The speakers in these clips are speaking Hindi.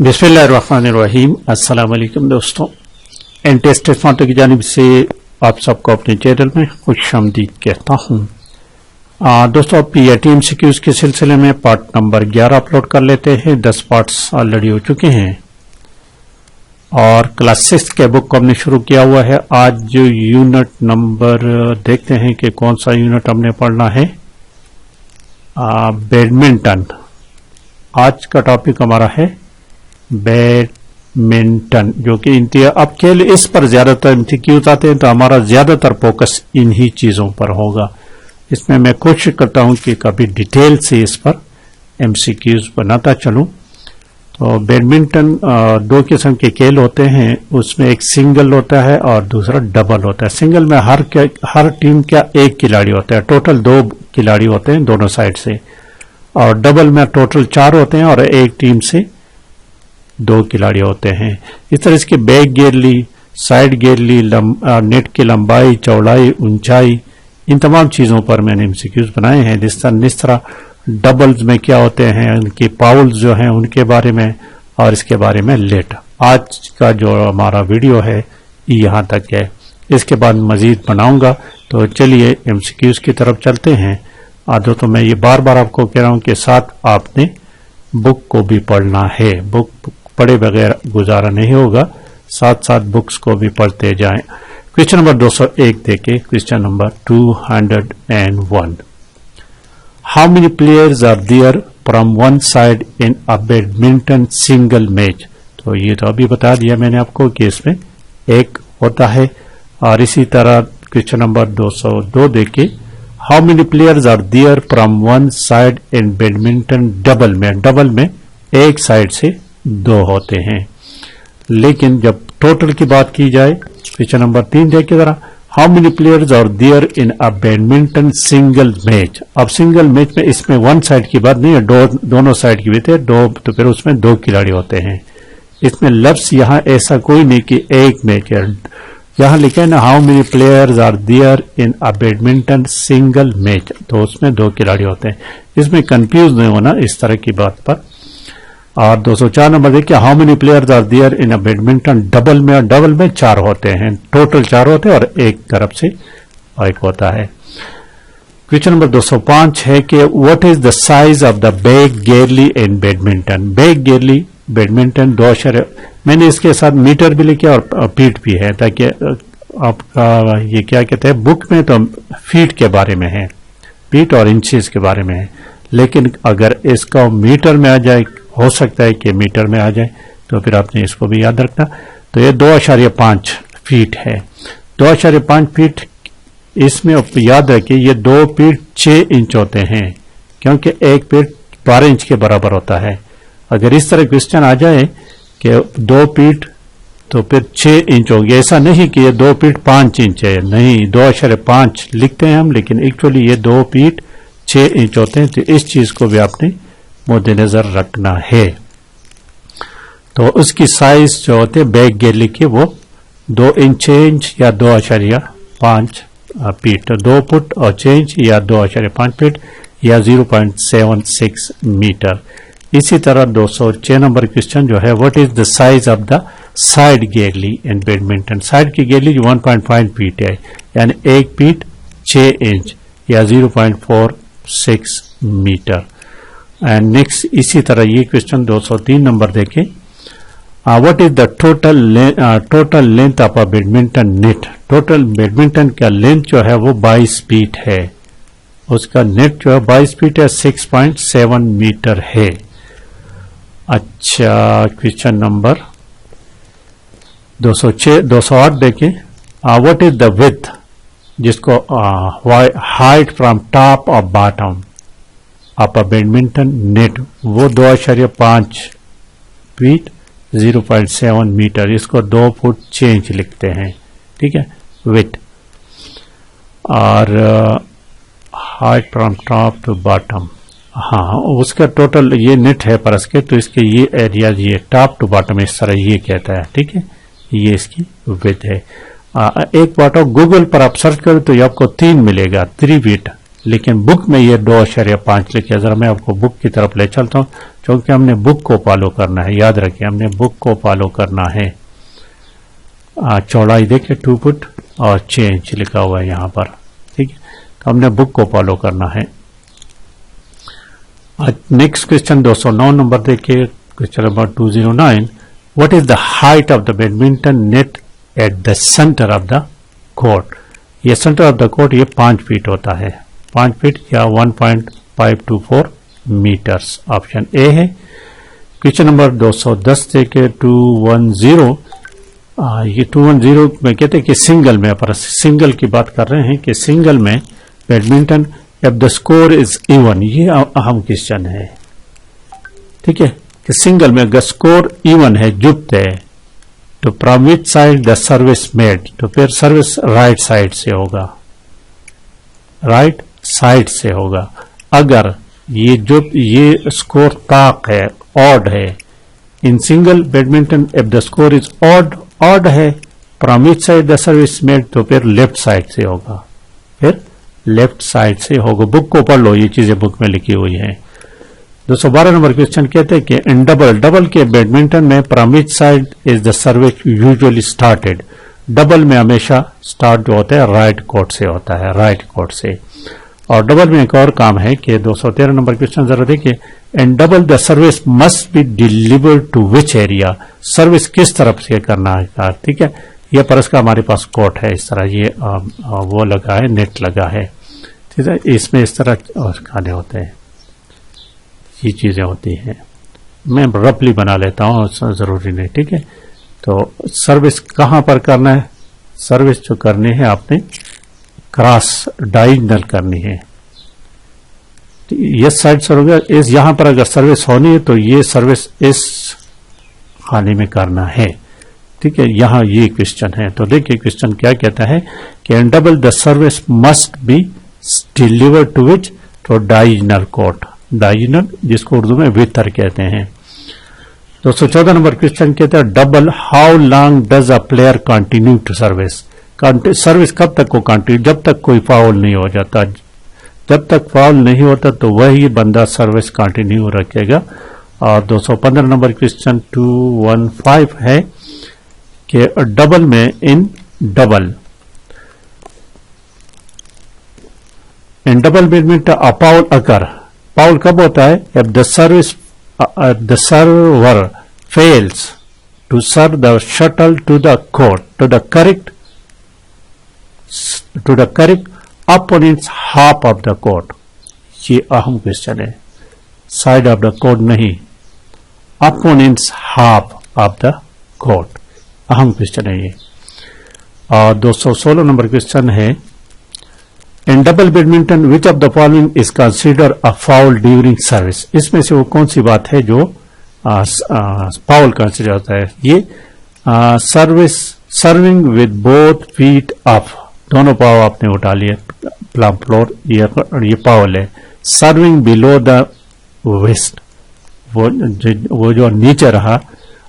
बिस्मिल्लाहिर्रहमानिर्रहीम। अस्सलाम वालेकुम दोस्तों, एनटेस्ट फाटो की जानिब से आप सबको अपने चैनल में खुशामदीद कहता हूँ। दोस्तों, पीएटी एमसीक्यूज के सिलसिले में पार्ट नंबर 11 अपलोड कर लेते हैं। 10 पार्ट्स ऑलरेडी हो चुके हैं और क्लास 6 के बुक को हमने शुरू किया हुआ है। आज जो यूनिट नंबर देखते हैं कि कौन सा यूनिट हमने पढ़ना है। बैडमिंटन। आज का टॉपिक हमारा है बैडमिंटन, जो कि अब खेल इस पर ज्यादातर एमसीक्यूज आते हैं तो हमारा ज्यादातर फोकस इन्हीं चीजों पर होगा। इसमें मैं कोशिश करता हूं कि कभी डिटेल से इस पर एमसीक्यूज बनाता चलूं। तो बैडमिंटन दो किस्म के खेल होते हैं, उसमें एक सिंगल होता है और दूसरा डबल होता है। सिंगल में हर टीम का एक खिलाड़ी होता है, टोटल 2 खिलाड़ी होते हैं दोनों साइड से, और डबल में टोटल 4 होते हैं और एक टीम से 2 खिलाड़ी होते हैं। इस तरह इसकी बैक गेरली, साइड गेरली, नेट की लंबाई, चौड़ाई, ऊंचाई, इन तमाम चीजों पर मैंने एमसीक्यूज बनाए हैं। जिस तरह डबल्स में क्या होते हैं, उनके पाउल्स जो हैं उनके बारे में, और इसके बारे में लेट। आज का जो हमारा वीडियो है यहाँ तक है, इसके बाद मजीद बनाऊंगा। तो चलिए एमसीक्यूज की तरफ चलते हैं। आदो तो मैं ये बार बार आपको कह रहा हूं कि साथ आपने बुक को भी पढ़ना है। बुक पढ़े बगैर गुजारा नहीं होगा, साथ साथ बुक्स को भी पढ़ते जाएं। क्वेश्चन नंबर 201 देखें। Question number 201, how many players are there from one side in a badminton single match. तो ये तो अभी बता दिया मैंने आपको कि इसमें एक होता है। और इसी तरह क्वेश्चन नंबर 202 देखें, how many players are there from one side in badminton double में। डबल में एक साइड से 2 होते हैं, लेकिन जब टोटल की बात की जाए, क्वेश्चन नंबर 3 देखिए जरा, how many players are there in a badminton single match. अब सिंगल मैच में इसमें वन साइड की बात नहीं है, दोनों साइड की बात है, 2, तो फिर उसमें 2 खिलाड़ी होते हैं। इसमें लफ्ज यहां ऐसा कोई नहीं कि एक मैच है। यहां लिखे है ना, how many players are there in a badminton single match, तो उसमें 2 खिलाड़ी होते हैं। इसमें कंफ्यूज नहीं होना इस तरह की बात पर। और 204 नंबर देखिए, how many players are there in a badminton double में। और डबल में 4 होते हैं, टोटल 4 होते हैं और एक तरफ से एक होता है। क्वेश्चन नंबर 205 है कि what is the size of the back gallery in badminton. Back gallery badminton 2 अक्षर, मैंने इसके साथ मीटर भी लिखे और फीट भी है, ताकि आपका ये क्या कहते हैं, बुक में तो फीट के बारे में है, फीट और इंचेस के बारे में है, लेकिन अगर इसका मीटर में आ जाए, हो सकता है कि मीटर में आ जाए, तो फिर आपने इसको भी याद रखना। तो ये 2.5 फीट है। 2.5 फीट, इसमें याद रखिए ये 2 फीट 6 इंच होते हैं, क्योंकि 1 फीट 12 इंच के बराबर होता है। अगर इस तरह क्वेश्चन आ जाए कि 2 फीट तो फिर 6 इंच होगी, ऐसा नहीं कि ये 2 फीट 5 इंच है, नहीं, 2.5 लिखते हैं हम, लेकिन एक्चुअली ये 2 फीट 6 इंच होते हैं। तो इस चीज को भी आपने मद्देनजर रखना है। तो उसकी साइज जो होते हैं बैक गेरली की, वो 2 इंच 6 इंच या 2.5 फीट, 2 फुट और 6 इंच या 2.5 फीट या 0.76 मीटर। इसी तरह 206 नंबर क्वेश्चन जो है, what is the size of the side gallery in badminton. Side की गेरली 1.5 फीट है, यानी 1 फीट 6 इंच या 0.46 मीटर। एंड नेक्स्ट इसी तरह ये क्वेश्चन 203 नंबर देखें, what is the total length of a badminton net. Total badminton का लेंथ जो है वो 22 फीट है, उसका नेट जो है 22 फीट है, 6.7 मीटर है। अच्छा, क्वेश्चन नंबर 208 देखें, व्हाट इज द विड्थ, जिसको हाइट फ्रॉम टॉप और bottom of a badminton net, वो 2.5 फीट 0.7 मीटर, इसको 2 फुट 6 इंच लिखते हैं, ठीक है, विथ। और height from top to bottom, हाँ, उसका टोटल ये नेट है परस के, तो इसके ये एरिया, ये टॉप टू बॉटम इस तरह ये कहता है, ठीक है, ये इसकी विथ है। एक बात और, गूगल पर आप सर्च करें तो ये आपको 3 मिलेगा, 3 फीट लेकिन बुक में ये 2.5 लिखे। जरा मैं आपको बुक की तरफ ले चलता हूं, क्योंकि हमने बुक को फॉलो करना है। याद रखिए, हमने बुक को फॉलो करना है। चौड़ाई देखिए 2 फुट और 6 इंच लिखा हुआ है यहां पर, ठीक है। तो हमने बुक को फॉलो करना है। नेक्स्ट क्वेश्चन 209 नंबर देखिए, question number 209, what is the height of the badminton net at the centre of the court. ये सेंटर ऑफ द कोर्ट ये 5 फीट होता है, 5 फीट या 1.524 मीटर्स। ऑप्शन ए है। क्वेश्चन नंबर 210 देखिए 210, ये 210 में कहते हैं कि सिंगल में, पर सिंगल की बात कर रहे हैं कि सिंगल में badminton if the score is even, ये अहम क्वेश्चन है, ठीक है, कि सिंगल में अगर स्कोर इवन है, जुक्त है, तो from which side the service made, तो फिर सर्विस राइट साइड से होगा, राइट साइड से होगा। अगर ये स्कोर ताक है, ऑड है, in single badminton if the score is odd है, from which side the service made, तो फिर लेफ्ट साइड से होगा, फिर लेफ्ट साइड से होगा। बुक को पढ़ लो, ये चीजें बुक में लिखी हुई हैं। 212 नंबर क्वेश्चन कहते हैं कि इन डबल के बैडमिंटन में from which side is the service usually started. Double में हमेशा स्टार्ट जो होता है राइट कोर्ट से होता है, राइट कोर्ट से। और डबल में एक और काम है कि 213 नंबर क्वेश्चन जरा देखिए, in double the service must be delivered to which area. Service किस तरफ से करना है, ठीक है। ये परस का हमारे पास कोर्ट है, इस तरह ये वो लगा है, नेट लगा है, ठीक है। इसमें इस तरह खाने होते हैं, ये चीजें होती हैं। मैं रफली बना लेता हूँ, जरूरी नहीं, ठीक है। तो सर्विस कहां पर करना है, सर्विस जो करनी है आपने क्रॉस डायगोनल करनी है। ये साइड से हो गया, इस यहां पर अगर सर्विस होनी है तो ये सर्विस इस खाने में करना है, ठीक है। यहां ये क्वेश्चन है, तो देखिए क्वेश्चन क्या कहता है कि in double the service must be delivered to which, तो डायगोनल कोर्ट, डायगोनल जिसको उर्दू में वितर कहते हैं। 214 नंबर क्वेश्चन कहता है double how long does a player continue to service. Service कब तक को कंटिन्यू, जब तक कोई फाउल नहीं हो जाता, जब तक फाउल नहीं होता तो वही बंदा सर्विस कंटिन्यू रखेगा। और 215 नंबर क्वेश्चन 215 है कि डबल में in double badminton a foul occur, foul कब होता है, if the server fails to serve the shuttle to the court to the correct opponent's half of the court. ये अहम क्वेश्चन है, साइड ऑफ द कोर्ट नहीं, opponent's half of the court, अहम क्वेश्चन है ये। और 216 नंबर क्वेश्चन है in double badminton which of the following is consider a foul during service. इसमें से वो कौन सी बात है जो फाउल कंसिडर होता है। ये serving with both feet up, दोनों पाव आपने उठा लिए प्लम फ्लोर, ये फाउल है। सर्विंग बिलो द वेस्ट, वो जो नीचे रहा,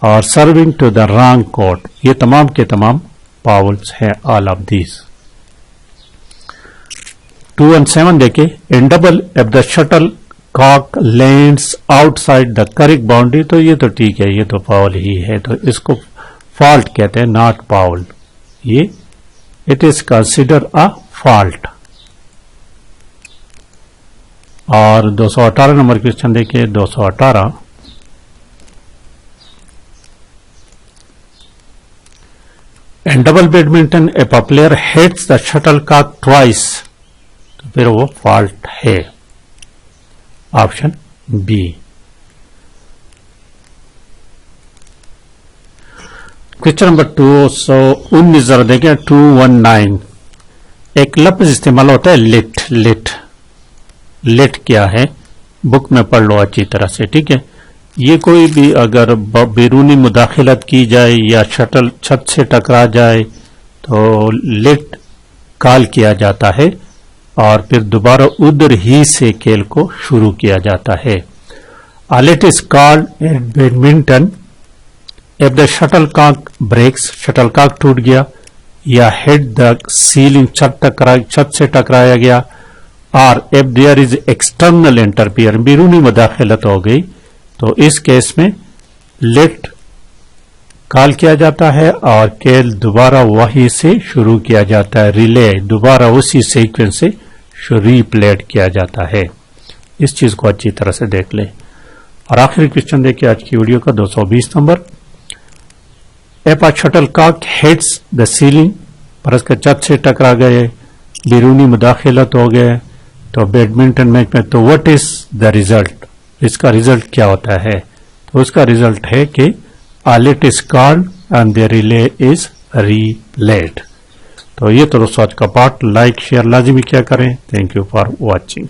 और serving to the wrong court, ये तमाम के तमाम फाउल्स हैं, ऑल ऑफ दीज। 217 देखे in double if the shuttlecock lands outside the correct boundary, तो ये तो ठीक है, ये तो फाउल ही है, तो इसको फॉल्ट कहते हैं, नॉट फाउल। ये it is consider a fault. और 218 नंबर क्वेश्चन देखिए 218, in double badminton if a player hits the shuttlecock twice, तो फिर वो फॉल्ट है, ऑप्शन बी। क्वेश्चन नंबर 219 जरा देखें 219, एक लफ्ज इस्तेमाल होता है लिट। लिट क्या है, बुक में पढ़ लो अच्छी तरह से, ठीक है। ये कोई भी अगर बैरूनी मुदाखिलत की जाए या शटल छत से टकरा जाए तो लिट कॉल किया जाता है और फिर दोबारा उधर ही से खेल को शुरू किया जाता है। Let is called in badminton if the shuttlecock breaks, shuttlecock टूट गया, या हिट द सीलिंग, छत से टकराया गया, और if there is external interfere, बैरूनी मुदाखलत हो गई, तो इस केस में लेट कॉल किया जाता है और खेल दोबारा वहीं से शुरू किया जाता है, रिले दोबारा उसी सीक्वेंस से रीप्लेड किया जाता है। इस चीज को अच्छी तरह से देख लें। और आखिरी क्वेश्चन देखिए आज की वीडियो का 220 number. If a shuttlecock hits the ceiling, पर इसके छत से टकरा गए, बैरूनी मुदाखलत हो गए, तो बैडमिंटन मैच में तो व्हाट इज द रिजल्ट, इसका रिजल्ट क्या होता है? तो उसका रिजल्ट है कि a let is called and the rally is replayed. तो ये तो दोस्तों आज का पार्ट, लाइक शेयर लाजिमी क्या करें। Thank you for watching.